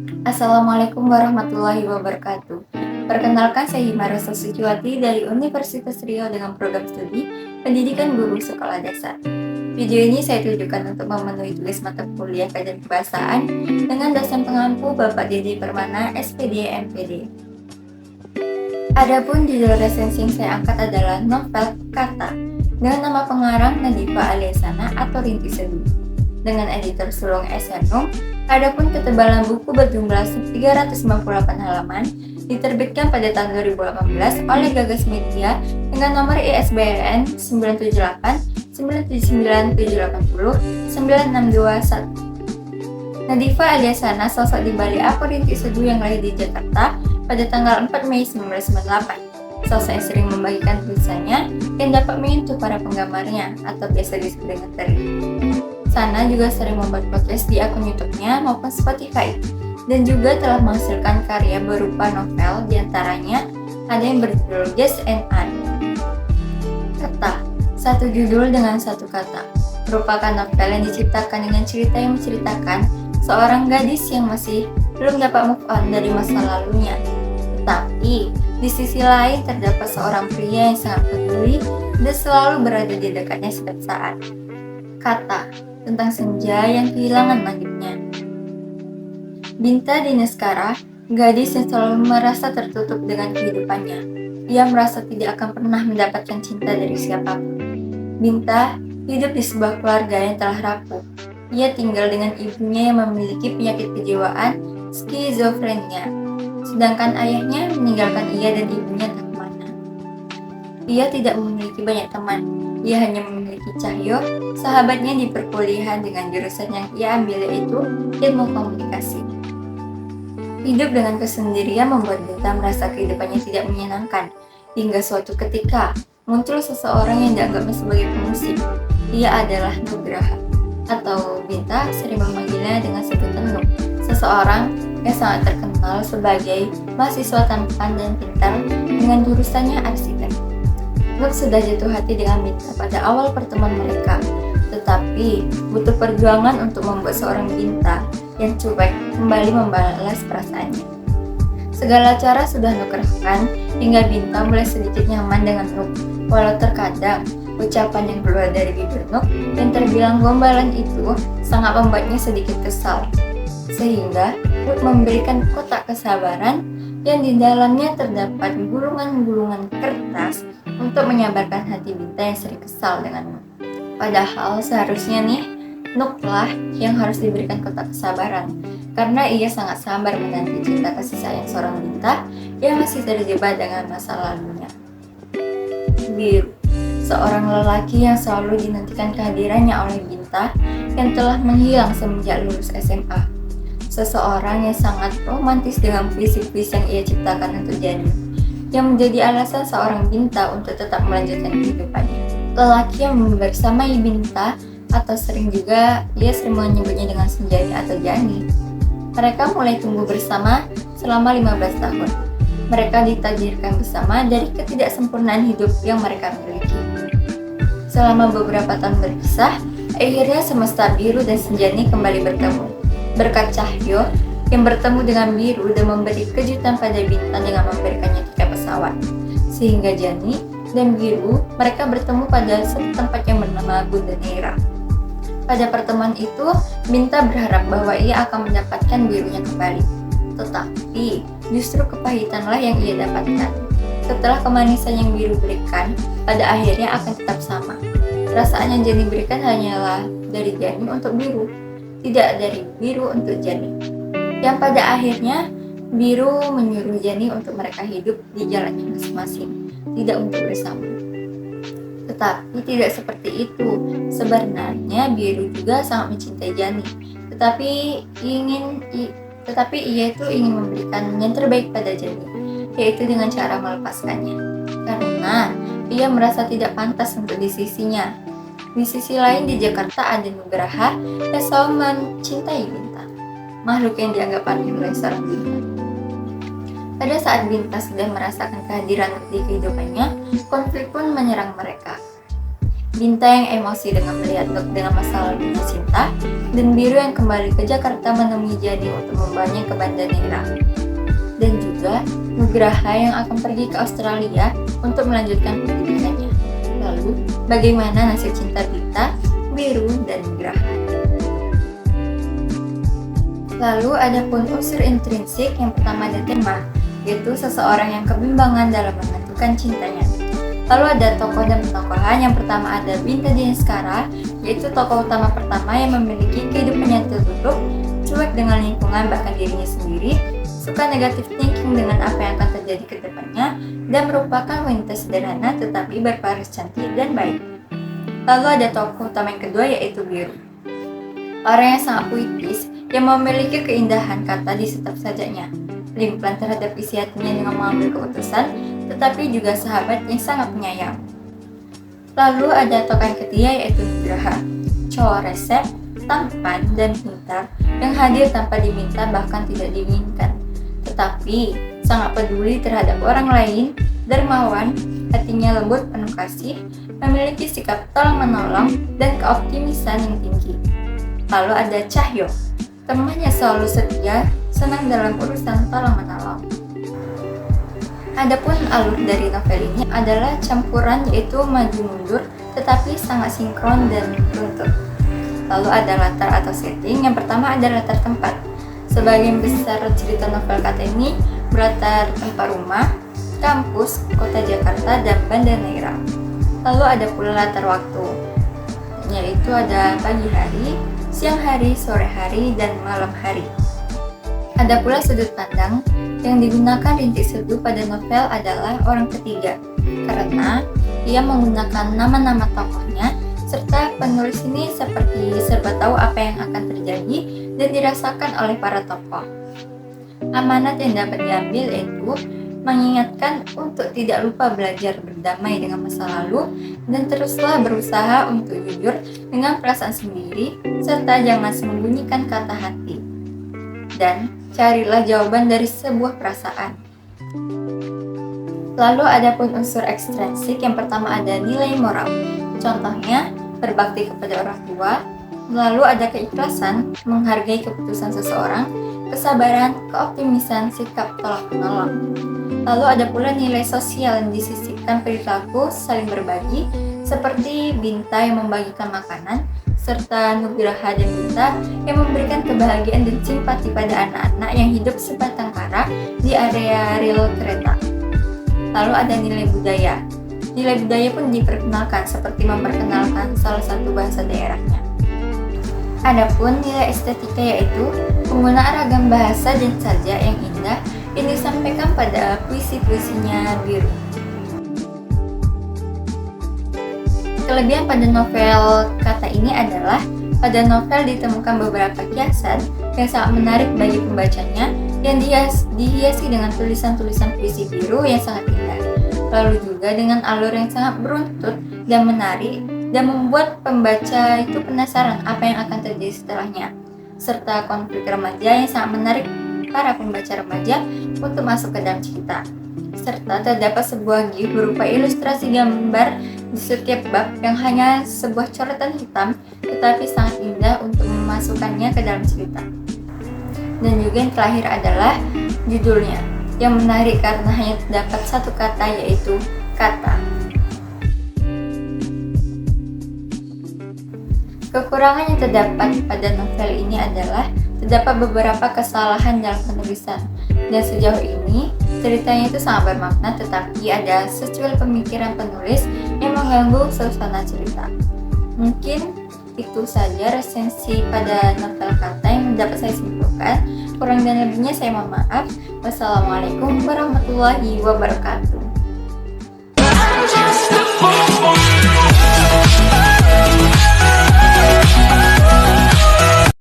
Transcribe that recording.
Assalamualaikum warahmatullahi wabarakatuh. Perkenalkan, saya Himara Suciwati dari Universitas Riau dengan program studi Pendidikan Guru Sekolah Dasar. Video ini saya tujukan untuk memenuhi tugas mata kuliah kajian kebahasaan dengan dosen pengampu Bapak Dede Permana, SPD MPD. Adapun judul resensi yang saya angkat adalah novel Kata dengan nama pengarang Nadifa Aliasana atau Rintis Seduh dengan editor sulung SNU. Adapun ketebalan buku berjumlah 398 halaman, diterbitkan pada tahun 2018 oleh Gagas Media dengan nomor ISBN 978 979 780 9621. Nadifa Aliasana sosok di balik Aku Rintis Seduh yang lahir di Jakarta pada tanggal 4 Mei 1998. Sosok yang sering membagikan tulisannya yang dapat menyentuh para penggemarnya atau biasa disebut dengan teri. Sana juga sering membuat podcast di akun YouTube-nya maupun Spotify, dan juga telah menghasilkan karya berupa novel, diantaranya ada yang berjudul Yes and I. Kata, satu judul dengan satu kata, merupakan novel yang diciptakan dengan cerita yang menceritakan seorang gadis yang masih belum dapat move on dari masa lalunya. Tetapi, di sisi lain terdapat seorang pria yang sangat peduli dan selalu berada di dekatnya setiap saat. Kata, tentang senja yang kehilangan langitnya. Binta Dineskara, gadis yang selalu merasa tertutup dengan kehidupannya. Ia merasa tidak akan pernah mendapatkan cinta dari siapapun. Binta hidup di sebuah keluarga yang telah rapuh. Ia tinggal dengan ibunya yang memiliki penyakit kejiwaan skizofrenia, sedangkan ayahnya meninggalkan ia dan ibunya tak kemana. Ia tidak memiliki banyak teman. Ia hanya memiliki Cahyo, sahabatnya di perkuliahan dengan jurusan yang ia ambil, yaitu ilmu komunikasi. Hidup dengan kesendirian membuat Binta merasa kehidupannya tidak menyenangkan, hingga suatu ketika muncul seseorang yang dianggapnya sebagai pengusik. Ia adalah Nugraha, atau Binta sering memanggilnya dengan sebutan Nuk, seseorang yang sangat terkenal sebagai mahasiswa tampan dan pintar dengan jurusannya arsitek. Nuk sudah jatuh hati dengan Binta pada awal pertemuan mereka, tetapi butuh perjuangan untuk membuat seorang Binta yang cuek kembali membalas perasaannya. Segala cara sudah Nuk kerahkan hingga Binta mulai sedikit nyaman dengan Nuk, walau terkadang ucapan yang keluar dari bibir Nuk yang terbilang gombalan itu sangat membuatnya sedikit kesal. Sehingga Nuk memberikan kotak kesabaran yang di dalamnya terdapat gulungan-gulungan kertas untuk menyabarkan hati Binta yang sering kesal dengan Nuk. Padahal seharusnya nih, Nuk lah yang harus diberikan kotak kesabaran, karena ia sangat sabar menanti cinta kasih sayang seorang Binta yang masih terjebak dengan masa lalunya. Biru, seorang lelaki yang selalu dinantikan kehadirannya oleh Binta yang telah menghilang semenjak lulus SMA. Seseorang yang sangat romantis dengan puisi-puisi yang ia ciptakan untuk Jani, yang menjadi alasan seorang Binta untuk tetap melanjutkan kehidupannya. Lelaki yang bersamai Binta, atau sering juga ia sering menyebutnya dengan Senjani atau Jani. Mereka mulai tumbuh bersama selama 15 tahun. Mereka ditakdirkan bersama dari ketidaksempurnaan hidup yang mereka miliki. Selama beberapa tahun berpisah, akhirnya semesta Biru dan Senjani kembali bertemu. Berkat Cahyo yang bertemu dengan Biru dan memberi kejutan pada Binta dengan memberikannya tiket pesawat. Sehingga Jani dan Biru mereka bertemu pada satu tempat yang bernama Bunda Neira. Pada pertemuan itu, Binta berharap bahwa ia akan mendapatkan Birunya kembali. Tetapi justru kepahitanlah yang ia dapatkan. Setelah kemanisan yang Biru berikan, pada akhirnya akan tetap sama. Perasaan yang Jani berikan hanyalah dari Jani untuk Biru, tidak dari Biru untuk Jani. Yang pada akhirnya Biru menyuruh Jani untuk mereka hidup di jalannya masing-masing, tidak untuk bersama. Tetapi tidak seperti itu. Sebenarnya Biru juga sangat mencintai Jani, tetapi ia itu ingin memberikan yang terbaik pada Jani, yaitu dengan cara melepaskannya, karena ia merasa tidak pantas untuk di sisinya. Di sisi lain di Jakarta ada Nugraha yang selalu mencintai Binta, makhluk yang dianggap aneh oleh seorang Binta. Pada saat Binta sudah merasakan kehadiran di kehidupannya, konflik pun menyerang mereka. Binta yang emosi dengan melihat Dok dengan masa lalunya Cinta, dan Biru yang kembali ke Jakarta menemui Jani untuk membawanya ke Banda Neira. Dan juga Nugraha yang akan pergi ke Australia untuk melanjutkan pendidikannya. Lalu, bagaimana nasib cinta Binta, Biru, dan Nugraha? Lalu ada pun unsur intrinsik yang pertama ada tema, yaitu seseorang yang kebimbangan dalam menentukan cintanya. Lalu ada tokoh dan penokohan. Yang pertama ada Binta Diniskara, yaitu tokoh utama pertama yang memiliki kehidupan yang tertutup, cuek dengan lingkungan bahkan dirinya sendiri, suka negatif thinking dengan apa yang akan terjadi ke depannya, dan merupakan wanita sederhana tetapi berparas cantik dan baik. Lalu ada tokoh utama yang kedua yaitu Biru, orang yang sangat puitis yang memiliki keindahan kata di setiap sajaknya, pelin-pelan terhadap isi hatinya dengan mengambil keputusan, tetapi juga sahabat yang sangat penyayang. Lalu ada tokoh yang ketiga yaitu Nugraha, cowok resep, tampan, dan pintar yang hadir tanpa diminta bahkan tidak diinginkan, tetapi sangat peduli terhadap orang lain, dermawan, hatinya lembut penuh kasih, memiliki sikap tolong-menolong, dan keoptimisan yang tinggi. Lalu ada Cahyo, temannya selalu setia, senang dalam urusan tolong-menolong. Adapun alur dari novel ini adalah campuran yaitu maju mundur tetapi sangat sinkron dan runtut. Lalu ada latar atau setting. Yang pertama ada latar tempat. Sebagian besar cerita novel kata ini berlatar tempat rumah, kampus, kota Jakarta, dan Banda Neira. Lalu ada pula latar waktu, yaitu ada pagi hari, siang hari, sore hari, dan malam hari. Ada pula sudut pandang. Yang digunakan rintik seduh pada novel adalah orang ketiga, karena ia menggunakan nama-nama tokohnya, serta penulis ini seperti serba tahu apa yang akan terjadi dan dirasakan oleh para tokoh. Amanat yang dapat diambil yaitu mengingatkan untuk tidak lupa belajar berdamai dengan masa lalu dan teruslah berusaha untuk jujur dengan perasaan sendiri, serta jangan sembunyikan kata hati. Dan carilah jawaban dari sebuah perasaan. Lalu ada pun unsur ekstrinsik. Yang pertama ada nilai moral. Contohnya, berbakti kepada orang tua. Lalu ada keikhlasan, menghargai keputusan seseorang, kesabaran, keoptimisan, sikap tolong-menolong. Lalu ada pula nilai sosial yang disisipkan perilaku saling berbagi, seperti Binta yang membagikan makanan, serta Nugraha dan Binta yang memberikan kebahagiaan dan simpati pada anak-anak yang hidup sebatang kara di area rel kereta. Lalu ada nilai budaya. Nilai budaya pun diperkenalkan seperti memperkenalkan salah satu bahasa daerahnya. Adapun nilai estetika yaitu penggunaan ragam bahasa dan sajak yang indah yang disampaikan pada puisi-puisinya Biru. Kelebihan pada novel kata ini adalah pada novel ditemukan beberapa kiasan yang sangat menarik bagi pembacanya yang dihiasi dengan tulisan-tulisan puisi Biru yang sangat indah. Lalu juga dengan alur yang sangat beruntut dan menarik dan membuat pembaca itu penasaran apa yang akan terjadi setelahnya, serta konflik remaja yang sangat menarik para pembaca remaja untuk masuk ke dalam cerita. Serta terdapat sebuah gif berupa ilustrasi gambar di setiap bab yang hanya sebuah coretan hitam tetapi sangat indah untuk memasukkannya ke dalam cerita. Dan juga yang terakhir adalah judulnya yang menarik karena hanya terdapat satu kata yaitu kata. Kekurangan yang terdapat pada novel ini adalah terdapat beberapa kesalahan dalam penulisan, dan sejauh ini ceritanya itu sangat bermakna tetapi ada secuil pemikiran penulis yang mengganggu suasana cerita. Mungkin itu saja resensi pada novel kata yang dapat saya simpulkan. Kurang dan lebihnya saya mohon maaf. Wassalamualaikum warahmatullahi wabarakatuh.